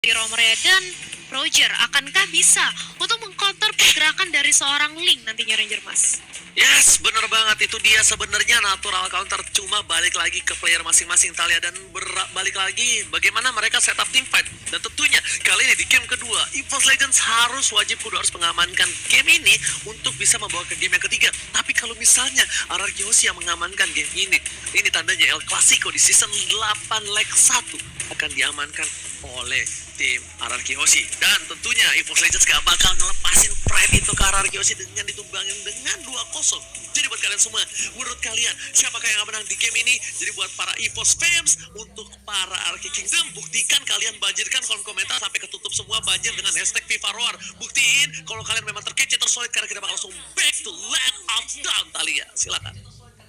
dari Romrea dan Roger, akankah bisa untuk mengcounter pergerakan dari seorang Link nantinya Ranger Mas? Yes, bener banget, itu dia sebenarnya natural counter, cuma balik lagi ke player masing-masing Thalia dan balik lagi bagaimana mereka setup team fight. Dan tentunya kali ini di game kedua EVOS Legends harus mengamankan game ini untuk bisa membawa ke game yang ketiga. Tapi kalau misalnya RRQ yang mengamankan game ini tandanya El Clasico di season 8 leg 1 akan diamankan oleh tim RRQ. Dan tentunya EVOS Legends gak bakal ngelepasin pride itu ke RRQ dengan ditumbangin dengan 2-0. Jadi buat kalian semua, menurut kalian siapakah yang akan menang di game ini? Jadi buat para EVOS fans, untuk para RRQ Kingdom, buktikan kalian banjirkan kolom komentar sampai ketutup semua banjir dengan hashtag FIFA Roar. Buktiin kalau kalian memang terkece tersolid karena kita bakal langsung back to Land of Down Thalia. Silakan.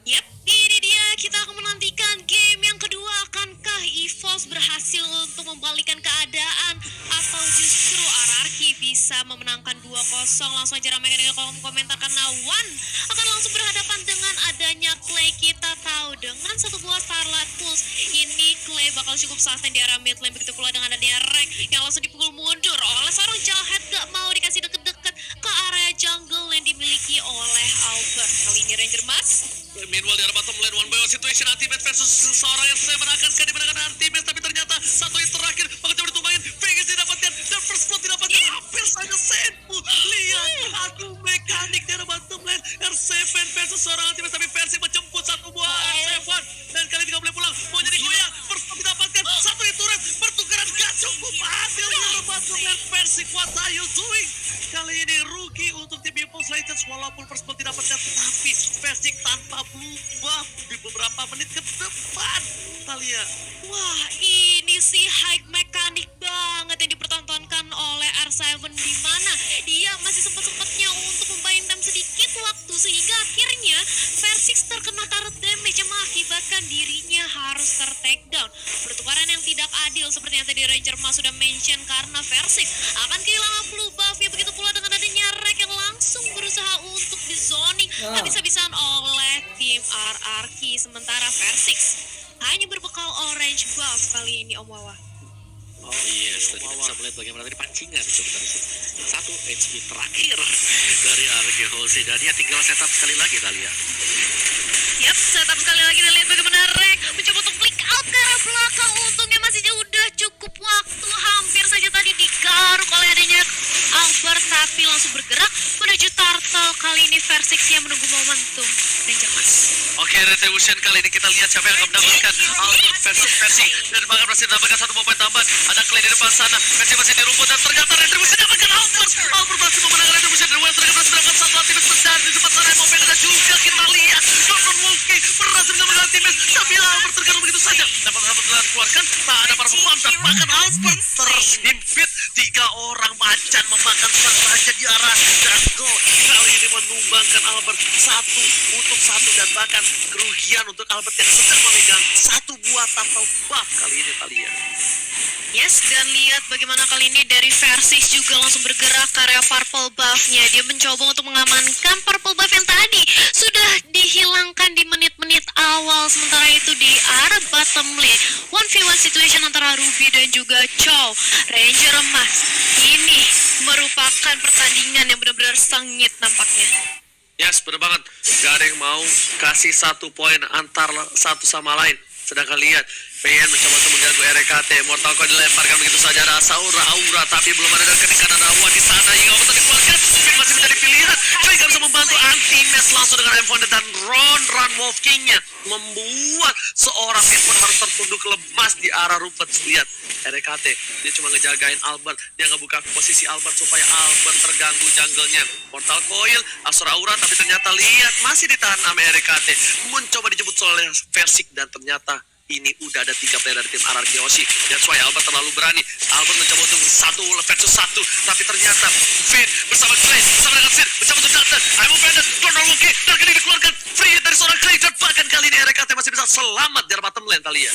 Yap, ini dia, kita akan menantikan game yang kedua. Akankah EVOS berhasil untuk membalikan keadaan atau justru RRQ bisa memenangkan 2-0? Langsung aja ramaikan di kolom komentar karena One akan langsung berhadapan dengan adanya Clay. Kita tahu dengan satu buah Starlight Pulse ini Clay bakal cukup sustain di area mid lane, begitu pula dengan adanya Rek yang langsung dipukul mundur oleh seorang Jughead, gak mau dikasih deket-deket ke area jungle yang dimiliki oleh Albert. Kali ini Ranger Mas. Meanwhile di arah bottom lane, one by one situation Ultimate versus seorang yang saya menangkan dimenangkan Ultimate, tapi ternyata satu yang terakhir bakal coba ditumbangin, Vegas didapatkan dan first blood didapatkan, hampir saja Senpu. Lihat, aduh mekanik di arah bottom lane, R7 versus seorang Ultimate, tapi versi menjemput satu buah R7 dan kali ini gak boleh pulang, mau jadi goyang, first blood didapatkan, satu yang turret, pertukaran gak cukup adil di arah bottom lane versi, what are you doing? Kali ini rugi untuk tim EVOS Legends walaupun first blood didapatkan, tapi versi tanpa blue buff di beberapa menit ke depan. Thalia, Wah, ini sih high mekanik banget yang dipertontonkan oleh R7, di mana dia masih sempat-sempatnya untuk membayangkan sedikit waktu sehingga akhirnya Versix terkena turret damage yang mengakibatkan dirinya harus ter-take down. Pertukaran yang tidak adil seperti yang tadi Ranger Mas sudah mention karena Versix akan kehilangan blue buff ya, begitu pula dengan adanya Rek yang langsung berusaha untuk di zoning habis-habisan oleh tim RRQ, sementara Versix hanya berbekal orange buff kali ini Om Wawa. oh yes, tadi kita bisa melihat bagaimana tadi pancingan sebentar itu. Satu HP terakhir dari RRQ Halsey dan ya tinggal setup sekali lagi Thalia. Yap, setup sekali lagi dan lihat bagaimana Rek mencoba untuk flick out ke arah belakang. Untungnya masih udah cukup waktu, hampir saja tadi digaruk oleh adanya Albert, tapi langsung bergerak menuju turtle. Kali ini Versix yang menunggu momentum. Ranger Mas. Oke, Retribution kali ini kita lihat siapa yang akan mendapatkan Albert versus Versi dan bahkan berhasil mendapatkan satu poin tambahan. Ada Clay di depan sana, Versi masih di rumput dan ternyata Retribution dapatkan Albert. Albert berhasil memenangkan Retribution dan Well ternyata berhasil mendapatkan satu ultimate besar di depan sana yang mau dan juga kita lihat Jordan Wolfie berhasil mendapatkan ultimate, tapi Albert tergantung begitu saja. Dapat Albert keluarkan, tak ada para pemain dan bahkan Albert terhimpit. 3 orang macan memakan sang raja di arah jungle. Kali ini menumbangkan Albert satu dan bahkan kerugian untuk Albert yang sedang memegang satu buah turtle buff kali ini Thalia. Yes, dan lihat bagaimana kali ini dari Versix juga langsung bergerak ke area purple buff-nya. Dia mencoba untuk mengamankan purple buff yang tadi sudah dihilangkan di menit-menit awal. Sementara itu di arah bottom lane, 1v1 situation antara Ruby dan juga Chow. Ranger Mas, ini merupakan pertandingan yang benar-benar sengit nampaknya. Yes, bener banget. Gak ada yang mau kasih satu poin antar satu sama lain. Sedangkan lihat, pengen mencoba untuk mengganggu RKT. Mortal Kombat dilemparkan begitu saja, ada Aura, tapi belum ada kenikmatan Awa di sana. Hingga waktu dikeluarkan, masih menjadi pilihan. Clay gak bisa membantu anti-match langsung dengan M4 dan Run Wolf King-nya membuat seorang tim pun harus tertunduk lemas di arah rumput. Lihat, RKT, dia cuma ngejagain Albert. Dia ngebuka posisi Albert supaya Albert terganggu jungle-nya. Mortal Coil, Asura Aura, tapi ternyata lihat, masih ditahan sama RKT. Mencoba dijemput oleh Versix dan ternyata ini udah ada 3 player dari tim RRQ Hoshi. That's why Albert terlalu berani. Albert mencoba untuk 1 versus 1, tapi ternyata Finn bersama Clay, bersama dengan Finn mencoba untuk datang. I'm offended, Donald Luki, dan kini dikeluarkan free hit dari seorang Clay, dan bahkan kali ini RKT masih bisa selamat dari bottom lane Thalia.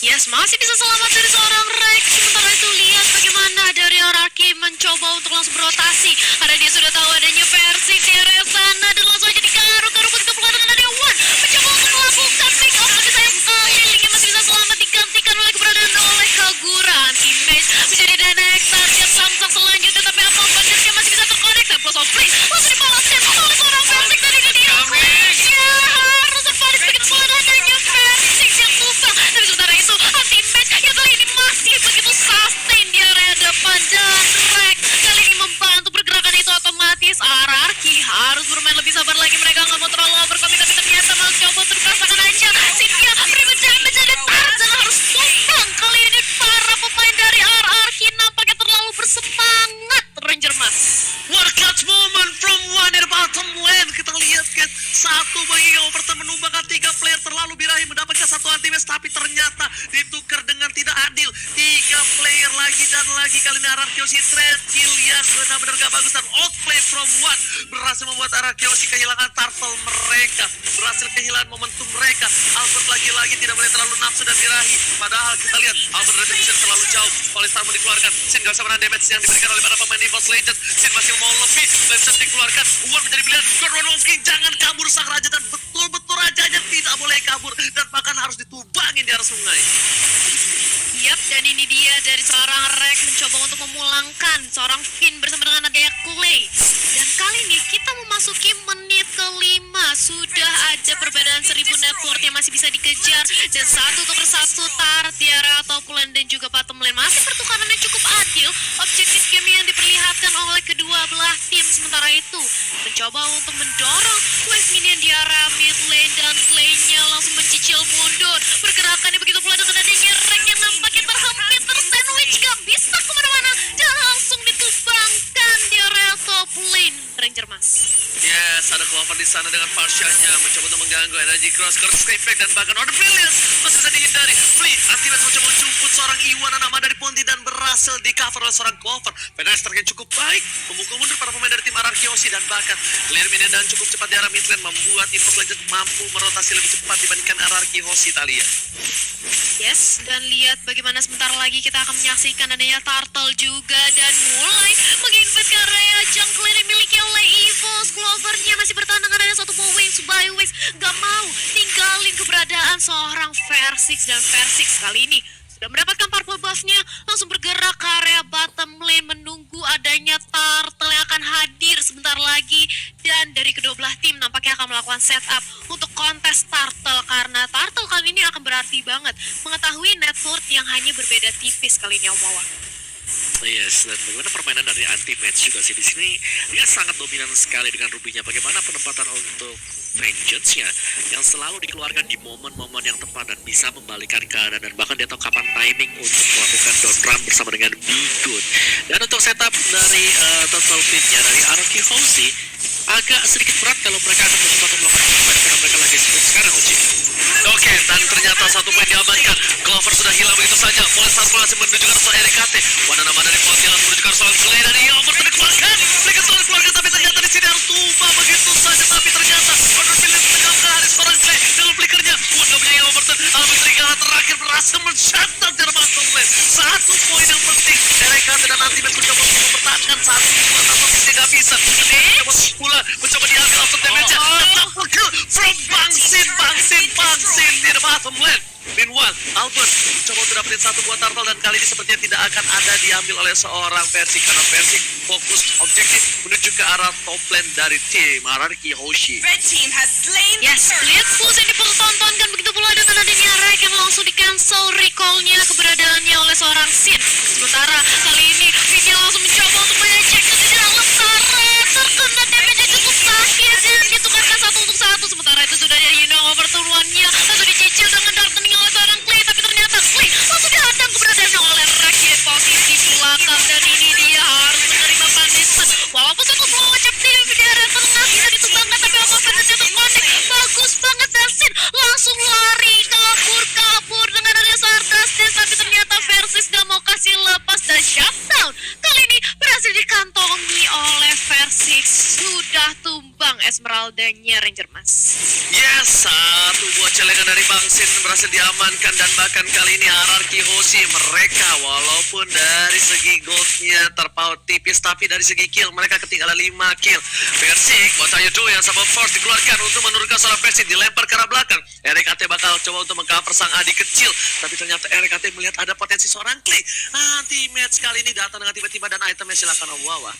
Yes, masih bisa selamat dari seorang Rex. Sementara itu lihat bagaimana dari RRQ mencoba untuk langsung berotasi. Karena dia sudah tahu adanya versi di area sana dan langsung aja digaruk ke rumput kepulan dengan adanya One. Mencoba untuk melakukan pick up, tapi sayang sekali Link masih bisa selamat digantikan oleh keberadaan oleh Kagura. Anti-match dan lagi. Kali ini Arakioshi trade kill yang benar-benar gak bagus dan outplay from one berhasil membuat Arakioshi kehilangan turtle mereka, berhasil kehilangan momentum mereka. Albert lagi-lagi tidak boleh terlalu nafsu dan birahi, padahal kita lihat Albert retribution terlalu jauh. Polistar mau dikeluarkan, Sin gak bisa menahan damage yang diberikan oleh para pemain EVOS Legends. Sin masih mau lebih, Legends dikeluarkan, Uwan menjadi pilihan. Gordon Wolfking jangan kabur sang raja, dan betul-betul rajanya tidak boleh kabur dan bahkan harus ditubangin di arah sungai. Yap, dan ini dia dari seorang Rek mencoba untuk memulangkan seorang Finn bersama dengan adanya Clay. Dan kali ini kita memasuki menit kelima. Sudah aja perbedaan 1000 network yang masih bisa dikejar. Dan satu untuk persatu Tart di area top lane dan juga bottom lane. Masih pertukarannya cukup adil. Objektif game yang diperlihatkan oleh kedua belah tim. Sementara itu mencoba untuk mendorong wave minion di area mid lane. Dan Clay-nya langsung mencicil mundur. Pergerakannya begitu pula dengan adanya Rek yang nampaknya terhempit, tersandwich, gak bisa kemana-mana, dan langsung ditumbangkan di area top lane Ranger Mas. Yes, ada Clover di sana dengan Parsha-nya mencoba untuk mengganggu energy cross, escape back, dan bahkan order brilliance masih bisa dihindari. Flea ultimate mencoba menjemput seorang Iwan nama dari Ponti dan berhasil di cover oleh seorang Clover. Penetrator yang cukup baik memukul mundur para pemain dari tim Arakioshi, dan bahkan clear minion dan cukup cepat di arah mid lane membuat EVOS Legends mampu merotasi lebih cepat dibandingkan Arakioshi. Talia. Yes, dan lihat bagaimana sebentar lagi kita akan menyaksikan adanya Turtle juga, dan mulai menginvestkan area jungle yang dimiliki oleh EVOS. Clover-nya masih bertahan dengan ada satu wings by wings, gak mau tinggalin keberadaan seorang Versix, dan Versix kali ini sudah mendapatkan purple buff-nya, langsung bergerak ke area bottom lane menunggu adanya Turtle yang akan hadir sebentar lagi. Dan dari kedua belah tim nampaknya akan melakukan setup untuk kontes Turtle, karena Turtle kali ini akan berarti banget mengetahui network yang hanya berbeda tipis kali ini, Om Wawa. Yes, dan bagaimana permainan dari anti-match juga sih di sini, dia sangat dominan sekali dengan Rubinya. Bagaimana penempatan untuk Vengeance-nya yang selalu dikeluarkan di momen-momen yang tepat dan bisa membalikan keadaan, dan bahkan dia tahu kapan timing untuk melakukan down run bersama dengan Bigun. Dan untuk setup dari Turtle Pit-nya dari Arakioshi agak sedikit berat kalau mereka akan mencoba untuk melakukan comeback karena mereka lagi split sekarang, Uci. Oke, dan ternyata satu poin diamankan. Clover sudah hilang begitu saja. Polestar masih menuju ke arah RKT. Wana nama dari Ponti langsung menuju ke arah seorang Clay, dan ia over dikeluarkan. Mereka selalu dikeluarkan, tapi ternyata di sini harus tumbang begitu saja. Tapi ternyata Order Phillips tengah hari seorang Clay dalam flickernya. Wanda punya yang Overton. Albert Serigala terakhir berhasil men-shutdown dari bottom lane. Satu poin yang penting. RKT dan Ultimate mencoba untuk mempertahankan satu dua, tapi dia nggak bisa. Mencoba pula mencoba diambil after damage-nya. Double kill from Bangsin di the bottom lane. Meanwhile, Albert coba untuk dapetin satu buah turtle, dan kali ini sepertinya tidak akan ada diambil oleh seorang Versix, karena Versix fokus objektif menuju ke arah top lane dari tim Arakioshi. Red team has slain the Yes, turtle. lihat full yang dipertontonkan begitu pula dengan adanya Rek yang langsung di-cancel recall-nya keberadaannya oleh seorang Sin. Sementara kali ini Finn langsung mencoba untuk mengecek ke dalam Tara, terkena damage yang cukup sakit dan ditukarkan satu untuk satu. Sementara itu sudah ada Overturn one-nya langsung dicicil dengan darkening oleh seorang Clay, tapi ternyata Clay langsung dihadang keberadaannya oleh Rek di posisi belakang, dan ini dia harus menerima punishment. Walaupun satu blow objektif di area tengah bisa ditumbangkan, tapi Overturn-nya terkonek. Bagus banget, dan Sin langsung lari kabur dengan adanya Stardust Dance, tapi ternyata Versix gak mau kasih lepas dan shutdown. Kali ini berhasil dikantongi oleh Versix. Sudah tumbang Esmeralda-nya Ranger Mas. Yes, satu buah celengan dari Bangsin berhasil diamankan, dan bahkan kali ini Arakioshi mereka walaupun dari segi goldnya terpaut tipis, tapi dari segi kill mereka ketinggalan 5 kill. Versix, what are you doing? Sabot Force dikeluarkan untuk menurunkan seorang Versix, dilempar ke arah belakang. RKT bakal coba untuk mengcover sang adik kecil, tapi ternyata RKT melihat ada potensi seorang Clay. Anti-match kali ini datang dengan tiba-tiba, dan itemnya silakan Om Wawa.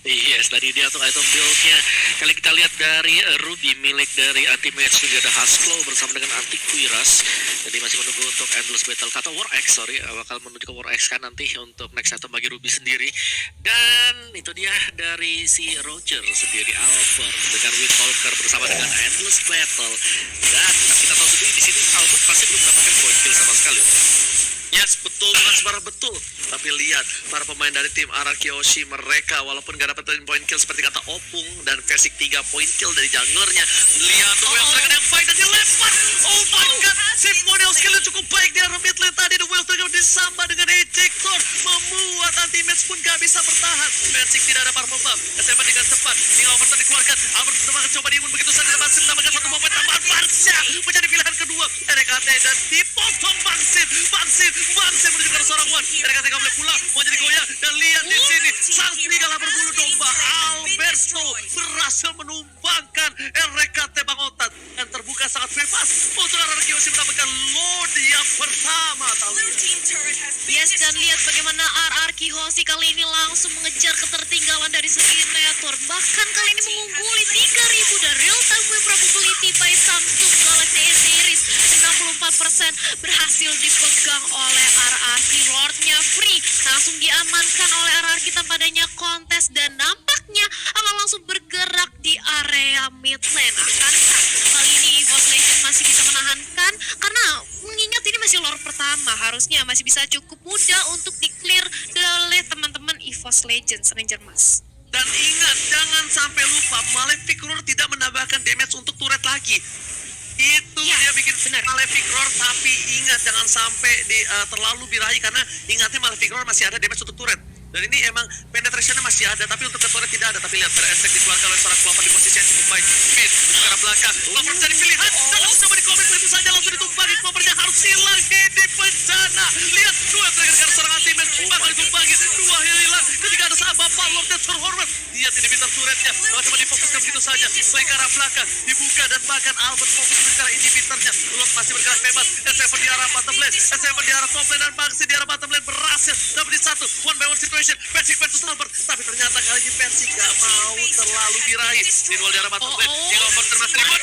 Yes, tadi dia untuk item build-nya. Kali kita lihat dari Ruby milik dari anti-match juga ada Haskell bersama dengan Antiquiras. Jadi masih menunggu untuk Endless Battle kata War X, bakal menuju ke War X kan nanti untuk next item bagi Ruby sendiri. Dan itu dia dari si Roger sendiri, Albert dengan Windwalker bersama dengan Endless Battle. Dan kita tahu sendiri di sini Albert masih belum mendapatkan point kill sama sekali. Yes, betul, bukan sebarang betul. Tapi lihat, para pemain dari tim Arakioshi mereka walaupun gak dapat point kill seperti kata Opung dan Versix 3 point kill dari junglernya. Lihat, The Whale Dragon yang fight dan dilempar. Oh my god, Simonial skill-nya cukup baik di arah mid lane tadi. The Whale Dragon disambah dengan ejector. Mau pun gak bisa bertahan. Persik tidak ada power bomb. S7 dengan cepat. King Overton dikeluarkan. Albert Demang coba diimun begitu saja. Masih mendapatkan satu momen tambahan. Barsha menjadi pilihan kedua. RKT dan dipotong Bangsin menunjukkan seorang Wan. RKT gak boleh pulang. Mau jadi goyang. Dan lihat di sini. Sang serigala berbulu domba. Alberto berhasil menumbangkan RKT Bangotan. Dan terbuka sangat bebas. Untuk RRQ Kiyoshi mendapatkan load yang pertama. Yes, dan lihat bagaimana RR Kiyoshi kali ini langsung mengejar ketertinggalan dari segi network. Bahkan kali ini mengungguli 3000 dan real time win probability by Samsung Galaxy A series 64% berhasil dipegang oleh RRQ. Lordnya free langsung diamankan oleh RRQ tanpa adanya kontes dan nampaknya akan langsung bergerak di area mid lane. Akankah kali ini EVOS Legend masih bisa menahankan? Karena mengingat ini masih lore pertama, harusnya masih bisa cukup mudah untuk di-clear oleh teman-teman EVOS Legends Ranger Mas. Dan ingat, jangan sampai lupa Malefic Roar tidak menambahkan damage untuk turret lagi. Itu Ya, dia bikin benar. Malefic Roar, tapi ingat jangan sampai terlalu birahi karena ingatnya Malefic Roar masih ada damage untuk turret. Dan ini emang penetrationnya masih ada, tapi untuk ke turret tidak ada. Tapi lihat, Beresek dikeluarkan oleh seorang kelompok di posisi yang cukup baik. Mid, ke arah belakang. Lover jadi pilihan. Dan langsung coba dikomen begitu saja. Langsung ditumpangi. Kopernya harus hilang. Ini bencana. Lihat, dua trigger ke arah seorang anti-match. Bakal ditumpangi. Dua hilang. Ketika ada sahabat Bapak Lord dan terhormat. Lihat ini pintar turretnya. Lalu coba difokuskan begitu saja. Play ke arah belakang. Dibuka dan bahkan Albert fokus bergerak inhibitornya. Lord masih bergerak bebas. S7 di arah bottom lane. S7 di arah top lane dan Bangsi di arah bottom lane berhasil. Dapat di satu. One by one situation. Persik versus Albert. Tapi ternyata kali ini Persik gak mau terlalu diraih. Meanwhile di arah bottom lane. King Overton masih ribut.